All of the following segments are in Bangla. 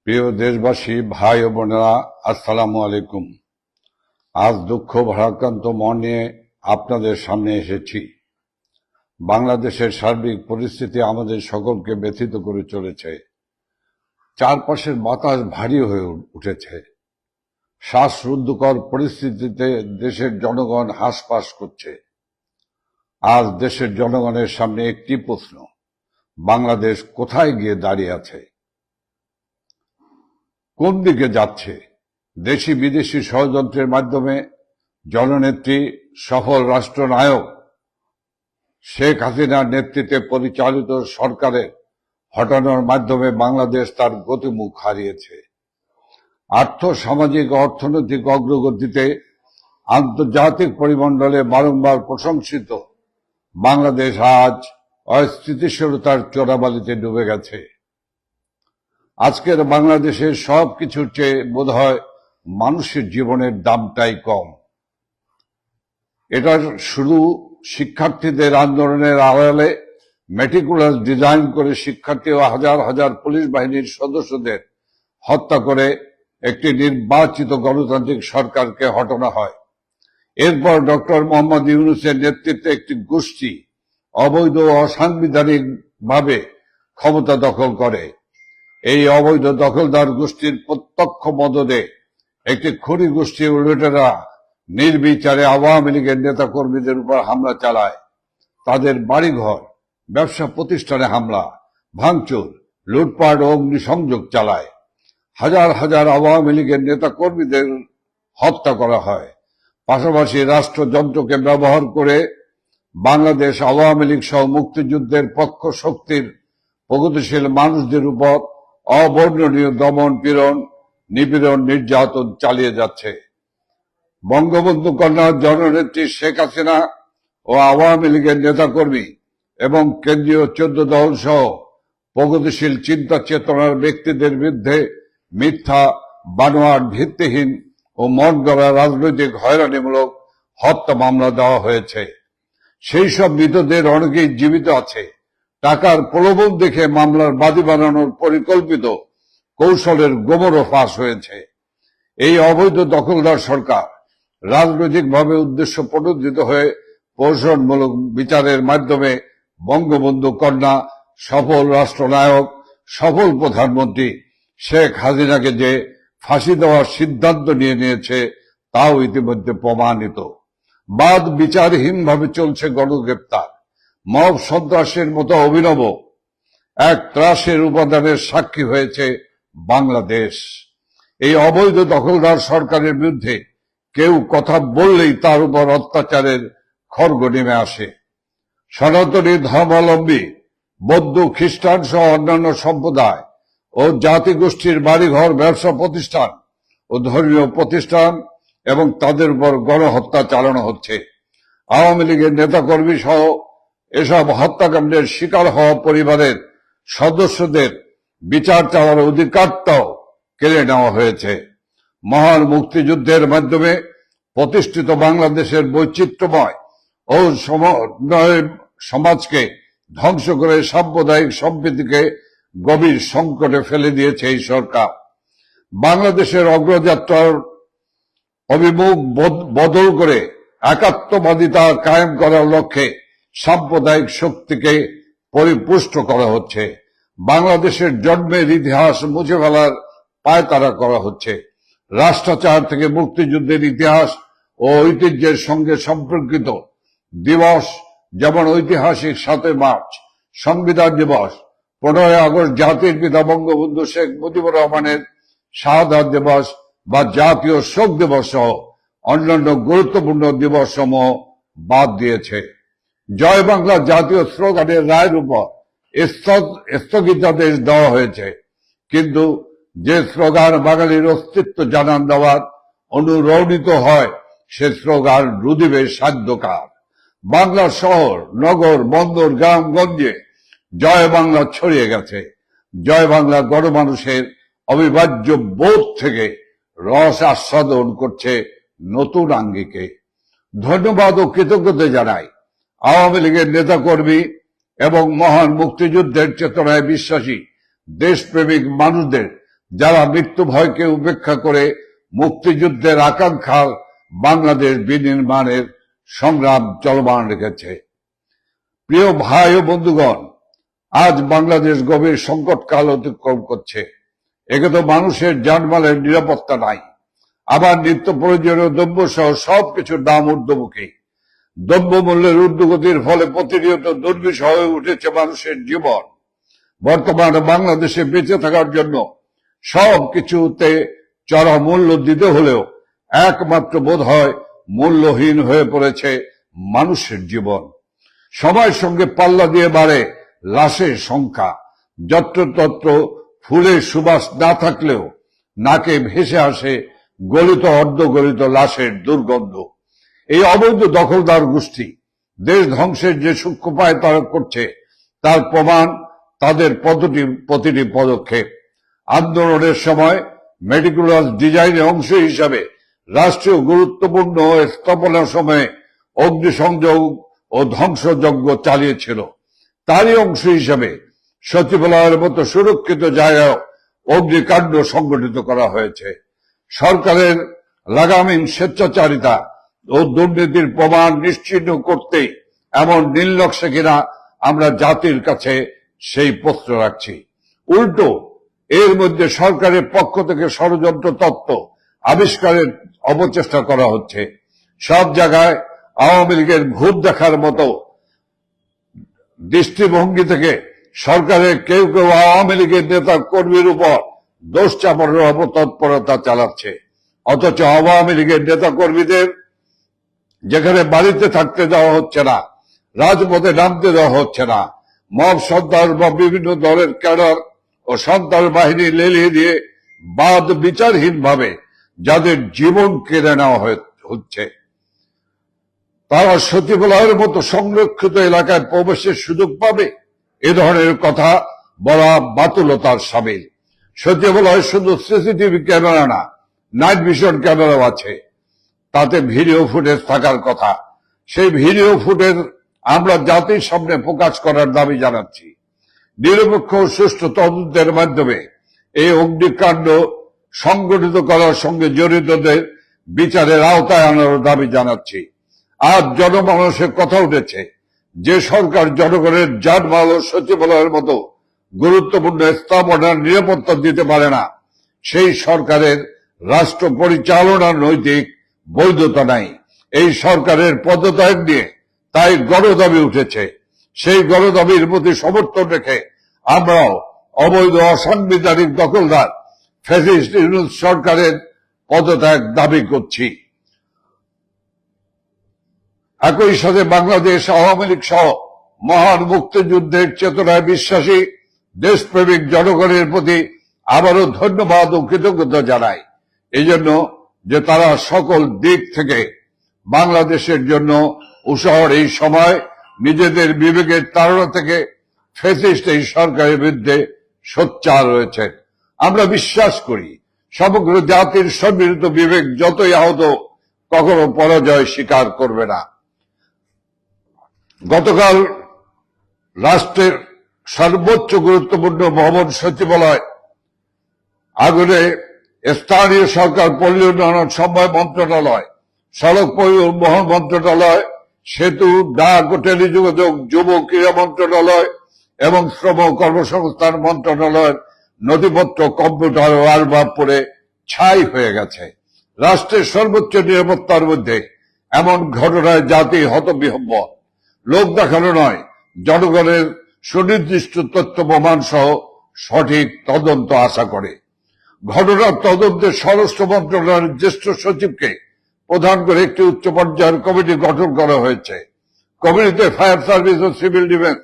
প্রিয় দেশবাসী, ভাই ও বোনেরা, আসসালামু আলাইকুম। আজ দুঃখ ভারাক্রান্ত মন নিয়ে আপনাদের সামনে এসেছি। বাংলাদেশের সার্বিক পরিস্থিতি আমাদের সকলকে ব্যথিত করে চলেছে। চারপাশের বাতাস ভারী হয়ে উঠেছে। শ্বাসরুদ্ধকর পরিস্থিতিতে দেশের জনগণ হাঁসফাঁস করছে। আজ দেশের জনগণের সামনে একটি প্রশ্ন: বাংলাদেশ কোথায় গিয়ে দাঁড়িয়ে আছে? কোন দিকে যাচ্ছে? দেশি বিদেশি ষড়যন্ত্রের মাধ্যমে জননেত্রী, সফল রাষ্ট্রনায়ক শেখ হাসিনার নেতৃত্বে পরিচালিত সরকারের হটানোর মাধ্যমে বাংলাদেশ তার গতিমুখ হারিয়েছে। আর্থ সামাজিক অর্থনৈতিক অগ্রগতিতে আন্তর্জাতিক পরিমণ্ডলে বারংবার প্রশংসিত বাংলাদেশ আজ অস্থিতিশীলতার চোরাবালিতে ডুবে গেছে। আজকের বাংলাদেশের সবকিছুর চেয়ে বোধহয় মানুষের জীবনের দামটাই কম। এটা শুধু শিক্ষার্থীদের আন্দোলনের আড়ালে মেটিকুলাস ডিজাইন করে শিক্ষার্থী ও হাজার হাজার পুলিশ বাহিনীর সদস্যদের হত্যা করে একটি নির্বাচিত গণতান্ত্রিক সরকারকে হটানো হয়। এরপর ডক্টর মোহাম্মদ ইউনূসের নেতৃত্বে একটি গোষ্ঠী অবৈধ ও অসাংবিধানিক ভাবে ক্ষমতা দখল করে। এই অবৈধ দখলদার গোষ্ঠীর প্রত্যক্ষ মদদে একটি খুনি গোষ্ঠী লুটেরা নির্বিচারে আওয়ামী লীগের নেতা কর্মীদের উপর হামলা চালায়। তাদের বাড়িঘর, ব্যবসা প্রতিষ্ঠানে হামলা, ভাঙচুর, লুটপাট ও অগ্নিসংযোগ চালায়। হাজার হাজার আওয়ামী লীগের নেতা কর্মীদের হত্যা করা হয়। পাশাপাশি রাষ্ট্রযন্ত্রকে ব্যবহার করে বাংলাদেশ আওয়ামী লীগ সহ মুক্তিযুদ্ধের পক্ষ শক্তির প্রগতিশীল মানুষদের উপর অবর্ণনীয় দমন পীড়ন, নিপীড়ন, নির্যাতন চালিয়ে যাচ্ছে। বঙ্গবন্ধু কন্যা জননেত্রী শেখ হাসিনা ও আওয়ামী লীগের নেতাকর্মী এবং কেন্দ্রীয় 14 দল সহ প্রগতিশীল চিন্তা চেতনার ব্যক্তিদের বিরুদ্ধে মিথ্যা, বানোয়াট, ভিত্তিহীন ও মন গড়া রাজনৈতিক হয়রানিমূলক হত্যা মামলা দেওয়া হয়েছে। সেই সব মৃতদের অনেকেই জীবিত আছে। টাকার প্রলোভন দেখে মামলার বাদী বানানোর পরিকল্পিত কৌশলের গোমরও ফাঁস হয়েছে। এই অবৈধ দখলদার সরকার রাজনৈতিকভাবে উদ্দেশ্য প্রণোদিত হয়ে প্রহসনমূলক বিচারের মাধ্যমে বঙ্গবন্ধু কন্যা, সফল রাষ্ট্রনায়ক, সফল প্রধানমন্ত্রী শেখ হাসিনাকে যে ফাঁসি দেওয়ার সিদ্ধান্ত নিয়েছে তাও ইতিমধ্যে প্রমাণিত। বাদ বিচারহীনভাবে চলছে গণগ্রেপ্তার। মব সন্ত্রাসের মতো অভিনব এক ত্রাসের উপাদানের সাক্ষী হয়েছে বাংলাদেশ। এই অবৈধ দখলদার সরকারের বিরুদ্ধে কেউ কথা বললেই তার উপর অত্যাচারের খড়গ নেমে আসে। সনাতনী ধর্মাবলম্বী বৌদ্ধ, খ্রিস্টান সহ অন্যান্য সম্প্রদায় ও জাতিগোষ্ঠীর বাড়িঘর, ব্যবসা প্রতিষ্ঠান ও ধর্মীয় প্রতিষ্ঠান এবং তাদের উপর গণহত্যা চালানো হচ্ছে। আওয়ামী লীগের নেতাকর্মী সহ এসব হত্যাকাণ্ডের শিকার হওয়া পরিবারের সদস্যদের বিচার চাওয়ার অধিকারটাও কেড়ে নেওয়া হয়েছে। মহান মুক্তিযুদ্ধের মাধ্যমে প্রতিষ্ঠিত বাংলাদেশের বৈচিত্র্যময় ও সমন্বয় সমাজকে ধ্বংস করে সাম্প্রদায়িক সম্প্রীতিকে গভীর সংকটে ফেলে দিয়েছে এই সরকার। বাংলাদেশের অগ্রযাত্রার অভিমুখ বদল করে একাত্মবাদিতা কায়েম করার লক্ষ্যে সাম্প্রদায়িক শক্তিকে পরিপুষ্ট করা হচ্ছে। বাংলাদেশের জন্মের ইতিহাস মুছে ফেলার পায়তারা করা হচ্ছে। রাষ্ট্রাচার থেকে মুক্তিযুদ্ধের ইতিহাস ও ঐতিহ্যের সঙ্গে সম্পর্কিত দিবস যেমন ঐতিহাসিক 7 মার্চ সংবিধান দিবস, 15 আগস্ট জাতির পিতা বঙ্গবন্ধু শেখ মুজিবুর রহমানের শাহাদাত দিবস বা জাতীয় শোক দিবস সহ অন্যান্য গুরুত্বপূর্ণ দিবস সমূহ বাদ দিয়েছে। জয় বাংলা জাতীয় স্লোগানের রায়ের উপর স্থগিতাদেশ দেওয়া হয়েছে, কিন্তু যে স্লোগান বাঙালির অস্তিত্ব জানান দেওয়ার অনুরণিত হয় সে স্লোগান রুদিবে সাধ্যকার। বাংলার শহর, নগর, বন্দর, গ্রামগঞ্জে জয় বাংলা ছড়িয়ে গেছে। জয় বাংলা গণমানুষের অবিভাজ্য বোধ থেকে রস আস্বাদন করছে নতুন আঙ্গিকে। ধন্যবাদ ও কৃতজ্ঞতা জানাই আওয়ামী লীগের নেতাকর্মী এবং মহান মুক্তিযুদ্ধের চেতনায় বিশ্বাসী দেশপ্রেমিক মানুষদের, যারা মৃত্যু ভয়কে উপেক্ষা করে মুক্তিযুদ্ধের আকাঙ্ক্ষার বাংলাদেশ বিনির্মাণের সংগ্রাম চলমান রেখেছে। প্রিয় ভাই ও বন্ধুগণ, আজ বাংলাদেশ গভীর সংকটকাল অতিক্রম করছে। একে তো মানুষের জানমালের নিরাপত্তা নাই, আবার নিত্য প্রয়োজনীয় দ্রব্য সহ সবকিছুর দাম ঊর্ধ্বমুখী। দ্রব্যমূল্যের ঊর্ধ্বগতির ফলে প্রতিনিয়ত দুর্বিষহ হয়ে উঠেছে মানুষের জীবন। বর্তমানে বাংলাদেশে বেঁচে থাকার জন্য সবকিছুতে চড়া মূল্য দিতে হলেও একমাত্র বোধ হয় মূল্যহীন হয়ে পড়েছে মানুষের জীবন। সময়ের সঙ্গে পাল্লা দিয়ে বাড়ে লাশের সংখ্যা। যত্রতত্র ফুলের সুবাস না থাকলেও নাকে ভেসে আসে গলিত অর্ধগলিত লাশের দুর্গন্ধ। এই অবৈধ দখলদার গোষ্ঠী দেশ ধ্বংসের যে সূক্ষ্ম উপায় তারা করছে তার প্রমাণ তাদের প্রতিটি পদক্ষেপ। আন্দোলনের সময় মেটিকুলাস ডিজাইনের অংশ হিসাবে রাষ্ট্রীয় গুরুত্বপূর্ণ স্থাপনার সময়ে অগ্নিসংযোগ ও ধ্বংসযজ্ঞ চালিয়েছিল। তারই অংশ হিসাবে সচিবালয়ের মতো সুরক্ষিত জায়গায় অগ্নিকাণ্ড সংগঠিত করা হয়েছে। সরকারের লাগামহীন স্বেচ্ছাচারিতা ও দুর্নীতির প্রমাণ নিশ্চিহ্ন করতে এমন নীলনকশা কিনা আমরা জাতির কাছে সেই প্রশ্ন রাখছি। উল্টো এর মধ্যে সরকারের পক্ষ থেকে ষড়যন্ত্র তত্ত্ব আবিষ্কারের অপচেষ্টা করা হচ্ছে। সব জায়গায় আওয়ামী লীগের ভূত দেখার মতো দৃষ্টিভঙ্গি থেকে সরকারের কেউ কেউ আওয়ামী লীগের নেতা কর্মীর উপর দোষ চাপানোর অপতৎপরতা চালাচ্ছে। অথচ আওয়ামী লীগের নেতা কর্মীদের যেখানে বাড়িতে থাকতে দেওয়া হচ্ছে না, রাজপথে নামতে দেওয়া হচ্ছে না, মব সন্ত্রাস বা বিভিন্ন দলের ক্যাডার ও সন্ত্রাস বাহিনী লেলিয়ে দিয়ে বাদ বিচারহীন ভাবে যাদের জীবন কেড়ে নেওয়া হচ্ছে, তারা সচিবালয়ের মতো সংরক্ষিত এলাকায় প্রবেশের সুযোগ পাবে, এ ধরনের কথা বলা বাতুলতার সামিল। সচিবালয় শুধু সিসিটিভি ক্যামেরা না, নাইট ভিশন ক্যামেরাও আছে, তাতে ভিডিও ফুটেজ থাকার কথা। সেই ভিডিও ফুটেজ আমরা জাতির সামনে প্রকাশ করার দাবি জানাচ্ছি। নিরপেক্ষ ও সুষ্ঠু তদন্তের মাধ্যমে এই অগ্নিকাণ্ড সংগঠিত করার সঙ্গে জড়িতদের বিচারের আওতায় আনার দাবি জানাচ্ছি। আজ জনমানসের কথা উঠেছে, যে সরকার জনগণের জানমাল ও সচিবালয়ের মতো গুরুত্বপূর্ণ স্থাপনার নিরাপত্তা দিতে পারে না, সেই সরকারের রাষ্ট্র পরিচালনার নৈতিক বৈধতা নাই। এই সরকারের পদত্যাগ নিয়ে তাই গণদাবি উঠেছে। সেই গণদাবির প্রতি সমর্থন রেখে আমরাও অবৈধ অসাংবিধানিক দখলদার ফ্যাসিস্ট ইউনূস সরকারের পদত্যাগ দাবি করছি। একই সাথে বাংলাদেশ আওয়ামী লীগ সহ মহান মুক্তিযুদ্ধের চেতনায় বিশ্বাসী দেশপ্রেমিক জনগণের প্রতি আবারও ধন্যবাদ ও কৃতজ্ঞতা জানাই, এই জন্য যে তারা সকল দিক থেকে বাংলাদেশের জন্য উৎসাহের এই সময় নিজেদের বিবেকের তাড়না থেকে ফ্যাসিস্ট এই সরকারের বিরুদ্ধে সোচ্চার রয়েছেন। আমরা বিশ্বাস করি সমগ্র জাতির সম্মিলিত বিবেক যতই আহত কখনো পরাজয় স্বীকার করবে না। গতকাল রাষ্ট্রের সর্বোচ্চ গুরুত্বপূর্ণ ভবন সচিবালয় আগুনে স্থানীয় সরকার, পল্লী উন্নয়ন সমবায় মন্ত্রণালয়, সড়ক পরিবহন মন্ত্রণালয়, সেতু, ডাক ও টেলিযোগাযোগ, যুব ক্রীড়া মন্ত্রণালয় এবং শ্রম কর্মসংস্থান মন্ত্রণালয়ের নথিপত্র, কম্পিউটার ও আসবাব পড়ে ছাই হয়ে গেছে। রাষ্ট্রের সর্বোচ্চ নিরাপত্তার মধ্যে এমন ঘটনায় জাতি হতবিহ্বল। লোক দেখানো নয়, জনগণের সুনির্দিষ্ট তথ্য প্রমাণ সহ সঠিক তদন্ত আশা করে। ঘটনার তদন্তে স্বরাষ্ট্র মন্ত্রণালয়ের জ্যেষ্ঠ সচিবকে প্রধান করে একটি উচ্চ পর্যায়ের কমিটি গঠন করা হয়েছে। কমিটিতে ফায়ার সার্ভিস ও সিভিল ডিফেন্স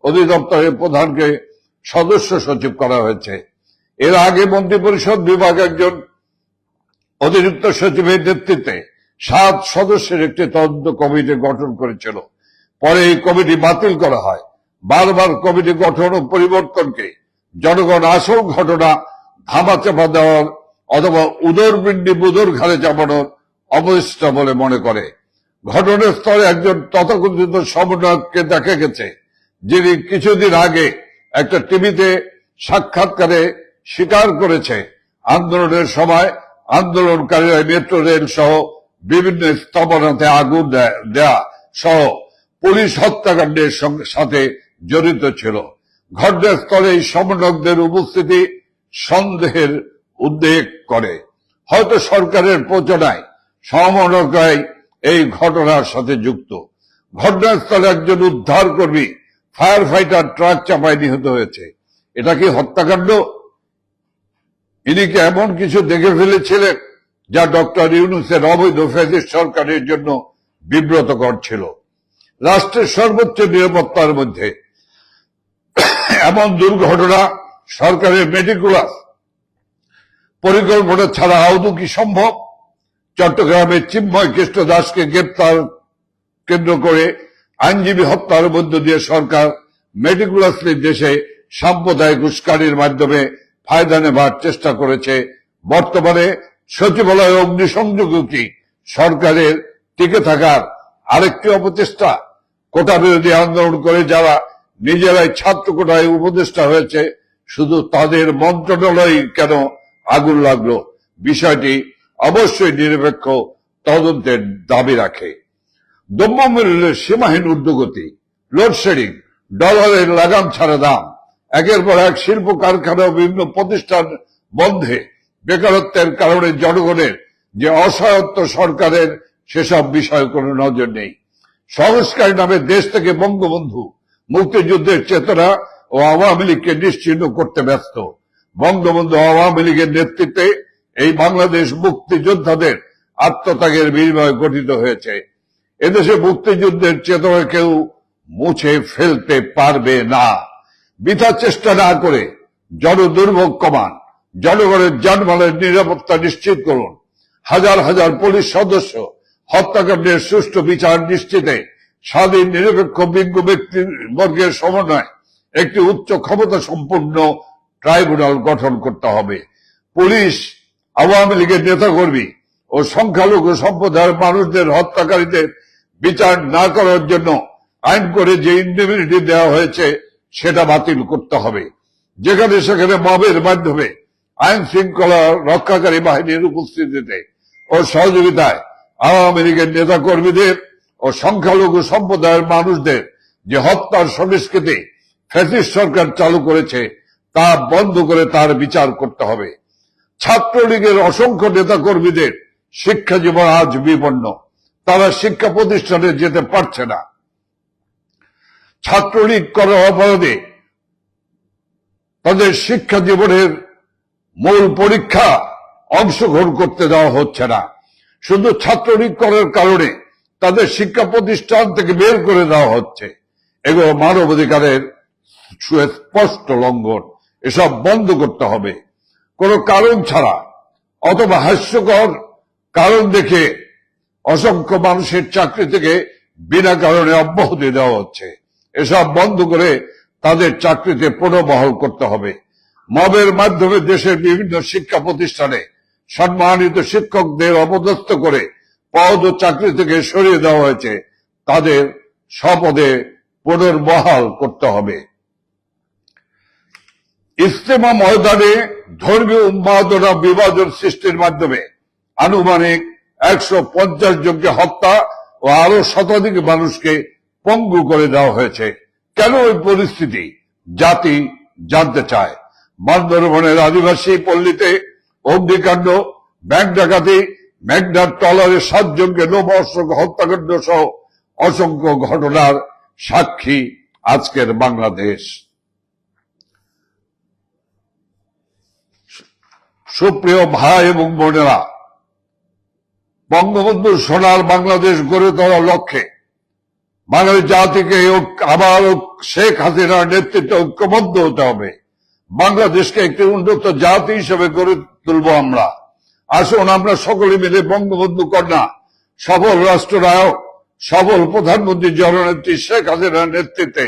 অধিদপ্তরের প্রধানকে সদস্য সচিব করা হয়েছে। এর আগে মন্ত্রিপরিষদ বিভাগ একজন অতিরিক্ত সচিবের নেতৃত্বে 7 সদস্যের একটি তদন্ত কমিটি গঠন করেছিল। পরে এই কমিটি বাতিল করা হয়। বারবার কমিটি গঠন ও পরিবর্তনকে জনগণ আসল ঘটনা ধামাচাপা দেওয়ার অথবা উদরপিণ্ডি বুদর ঘাড়ে চাপানোর অবস্থা বলে মনে করে। ঘটনাস্থলে একজন তথাকথিত সমন্বয়ককে দেখা গেছে, যিনি কিছুদিন আগে একটা টিভিতে সাক্ষাৎকারে স্বীকার করেছে আন্দোলনের সময় আন্দোলনকারীরা মেট্রো রেল সহ বিভিন্ন স্থাপনাতে আগুন দেয়া সহ পুলিশ হত্যাকাণ্ডের সাথে জড়িত ছিল। ঘটনাস্থলে এই সমন্বয়কদের উপস্থিতি সন্দেহের উদ্বেগ করে। হয়তো সরকারের প্রচারণায় সমন্বয়করাই এই ঘটনার সাথে যুক্ত। ঘটনাস্থলে একজন উদ্ধার কর্মী ফায়ার ফাইটার ট্রাক চাপায় নিহত হয়েছে। এটা কি হত্যাকাণ্ড? ইনি কি এমন কিছু দেখে ফেলেছিলেন যা ডক্টর ইউনূসের অবৈধ ফ্যাসিস্ট সরকারের জন্য বিব্রতকর ছিল? রাষ্ট্রের সর্বোচ্চ নিরাপত্তার মধ্যে এমন দুর্ঘটনা সরকারের মেটিকুলাস পরিকল্পনা ছাড়া আদৌ কি সম্ভব? চট্টগ্রামের চিন্ময় কৃষ্ণ দাসকে গ্রেপ্তার কেন্দ্র করে আইনজীবী হত্যার মধ্য দিয়ে সরকার মেটিকুলাসলি দেশে সাম্প্রদায়িক উস্কানির মাধ্যমে ফায়দা নেবার চেষ্টা করেছে। বর্তমানে সচিবালয় অগ্নিসংযোগ কি সরকারের টিকে থাকার আরেকটি অপচেষ্টা? কোটা বিরোধী আন্দোলন করে যারা নিজেরাই ছাত্র কোটায় উপদেষ্টা হয়েছে, শুধু তাদের মন্ত্রণালয় কেন আগুন লাগলো? বিষয়টি অবশ্যই নিরপেক্ষ তদন্তের দাবি রাখে। দ্রব্যমূল্যের সীমাহীন ঊর্ধ্বগতি, লোডশেডিং, ডলারের লাগাম ছাড়া দাম, একের পর এক শিল্প কারখানা ও বিভিন্ন প্রতিষ্ঠান বন্ধে বেকারত্বের কারণে জনগণের যে অসহায়ত্ব, সরকারের সেসব বিষয়ে কোনো নজর নেই। সংস্কার নামে দেশ থেকে বঙ্গবন্ধু, মুক্তিযুদ্ধের চেতনা ও আওয়ামী লীগকে নিশ্চিহ্ন করতে ব্যস্ত। বঙ্গবন্ধু আওয়ামী লীগের নেতৃত্বে এই বাংলাদেশ মুক্তিযোদ্ধাদের আত্মত্যাগের বিনিময়ে গঠিত হয়েছে। এদেশে মুক্তিযুদ্ধের চেতনা কেউ মুছে ফেলতে পারবে না। বৃথা চেষ্টা না করে জনদুর্ভোগ কমান, জনগণের যানবাহনের নিরাপত্তা নিশ্চিত করুন। হাজার হাজার পুলিশ সদস্য হত্যাকাণ্ডের সুষ্ঠু বিচার নিশ্চিতে স্বাধীন নিরপেক্ষ বিজ্ঞ ব্যক্তিবর্গের সমন্বয়ে একটি উচ্চ ক্ষমতা সম্পন্ন ট্রাইব্যুনাল গঠন করতে হবে। পুলিশ, আওয়ামী লীগের নেতাকর্মী ও সংখ্যালঘু সম্প্রদায়ের মানুষদের হত্যাকারীদের বিচার না করার জন্য আইন করে যে ইন্ডিমিনিটি দেওয়া হয়েছে সেটা বাতিল করতে হবে। যেখানে সেখানে মবের মাধ্যমে আইন শৃঙ্খলা রক্ষাকারী বাহিনীর উপস্থিতিতে ও সহযোগিতায় আওয়ামী লীগের নেতা কর্মীদের ও সংখ্যালঘু সম্প্রদায়ের মানুষদের যে হত্যার সংস্কৃতি ফ্যাসিস্ট সরকার চালু করেছে তা বন্ধ করে তার বিচার করতে হবে। ছাত্রলীগের অসংখ্য নেতা কর্মীদের শিক্ষা জীবন আজ বিপন্ন। তারা শিক্ষা প্রতিষ্ঠানে যেতে পারছে না। ছাত্রলীগ করার অপরাধে তাদের শিক্ষা জীবনের মূল পরীক্ষা অংশগ্রহণ করতে দেওয়া হচ্ছে না। শুধু ছাত্রলীগ করার কারণে তাদের শিক্ষা প্রতিষ্ঠান থেকে বের করে দেওয়া হচ্ছে। এগুলো মানবাধিকারের সুস্পষ্ট লঙ্ঘন। এসব বন্ধ করতে হবে। কোনো কারণ ছাড়া অথবা হাস্যকর কারণ দেখে অসংখ্য মানুষের চাকরি থেকে বিনা কারণে অব্যাহতি দেওয়া হচ্ছে। এসব বন্ধ করে তাদের চাকরিতে পুনর্বহাল করতে হবে। মবের মাধ্যমে দেশের বিভিন্ন শিক্ষা প্রতিষ্ঠানে সম্মানিত শিক্ষকদের অপদস্থ করে পদ ও চাকরি থেকে সরিয়ে দেওয়া হয়েছে, তাদের স্বপদে পুনর্বহাল করতে হবে। ইজতেমা ময়দানে ধর্মীয় উন্মাদনা বিভাজন সৃষ্টির মাধ্যমে আনুমানিক 150 জনকে হত্যা ও আরো শতাধিক মানুষকে পঙ্গু করে দেওয়া হয়েছে। কেন এই পরিস্থিতি জাতি জানতে চায়। বান্দরবনের আদিবাসী পল্লীতে অগ্নিকাণ্ড, ব্যাংক ডাকাতি, মেঘনার ট্রলারে 7 জনকে লোমহর্ষক হত্যাকাণ্ড সহ অসংখ্য ঘটনার সাক্ষী আজকের বাংলাদেশ। সুপ্রিয় ভাই এবং বোনেরা, বঙ্গবন্ধুর সোনার বাংলাদেশ গড়ে তোলার লক্ষ্যে বাঙালি জাতিকে আবার শেখ হাসিনার নেতৃত্বে ঐক্যবদ্ধ হতে হবে। বাংলাদেশকে একটি উন্নত জাতি হিসেবে গড়ে তুলব আমরা। আসুন আমরা সকলে মিলে বঙ্গবন্ধু কন্যা, সফল রাষ্ট্রনায়ক, সফল প্রধানমন্ত্রী জননেত্রী শেখ হাসিনার নেতৃত্বে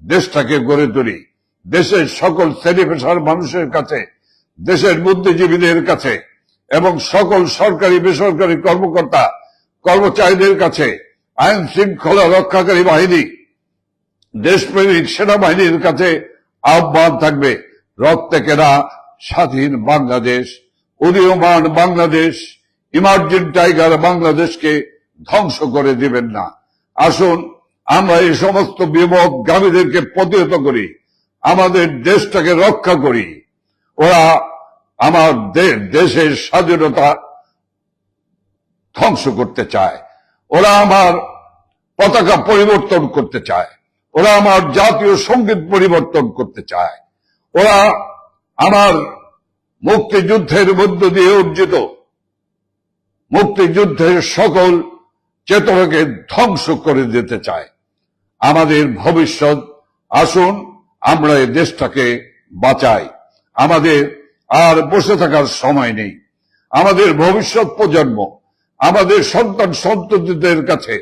দেশটাকে গড়ে তুলি। দেশের সকল শ্রেণী পেশার মানুষের কাছে, দেশের বুদ্ধিজীবীদের কাছে এবং সকল সরকারি বেসরকারি কর্মকর্তা কর্মচারীদের কাছে, আইন শৃঙ্খলা রক্ষাকারী বাহিনী, দেশপ্রেমিক সেনাবাহিনীর কাছে আহ্বান থাকবে, রক্তে কেনা স্বাধীন বাংলাদেশ উদীয়মান বাংলাদেশ, ইমার্জিং টাইগার বাংলাদেশকে ধ্বংস করে দিবেন না। আসুন আমরা এই সমস্ত বিপদগামীদেরকে প্রতিহত করি, আমাদের দেশটাকে রক্ষা করি। ওরা আমার দেশের স্বাধীনতা ধ্বংস করতে চায়, ওরা আমার পতাকা পরিবর্তন করতে চায়, ওরা আমার জাতীয় সঙ্গীত পরিবর্তন করতে চায়, ওরা আমার মুক্তিযুদ্ধের মধ্য দিয়ে অর্জিত মুক্তিযুদ্ধের সকল চেতনাকে ধ্বংস করে দিতে চায়। আমাদের ভবিষ্যৎ, আসুন আমরা এই দেশটাকে বাঁচাই। আমাদের আর বসে থাকার সময় নেই। আমাদের ভবিষ্যৎ প্রজন্ম, আমাদের সন্তান সন্ততিদের কাছে,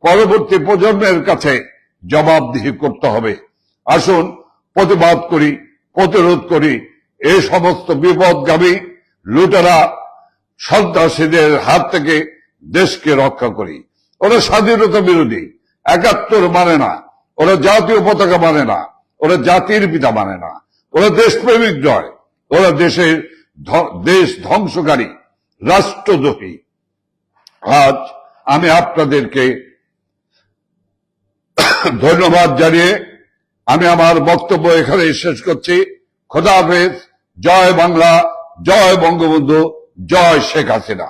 পরবর্তী প্রজন্মের কাছে জবাবদিহি করতে হবে। আসুন প্রতিবাদ করি, প্রতিরোধ করি, এই সমস্ত বিপদগামী লুটেরা সন্ত্রাসীদের হাত থেকে দেশকে রক্ষা করি। ওরা স্বাধীনতা বিরোধী, ৭১ মানে না, ওরা জাতীয় পতাকা মানে না, ওরা জাতির পিতা মানে না, ওরা দেশপ্রেমিক নয়, ওরা দেশ ধ্বংসকারী, রাষ্ট্রদ্রোহী। আজ আমি আপনাদেরকে ধন্যবাদ জানিয়ে আমি আমার বক্তব্য এখানে শেষ করছি। খোদা হাফেজ। জয় বাংলা, জয় বঙ্গবন্ধু, জয় শেখ হাসিনা।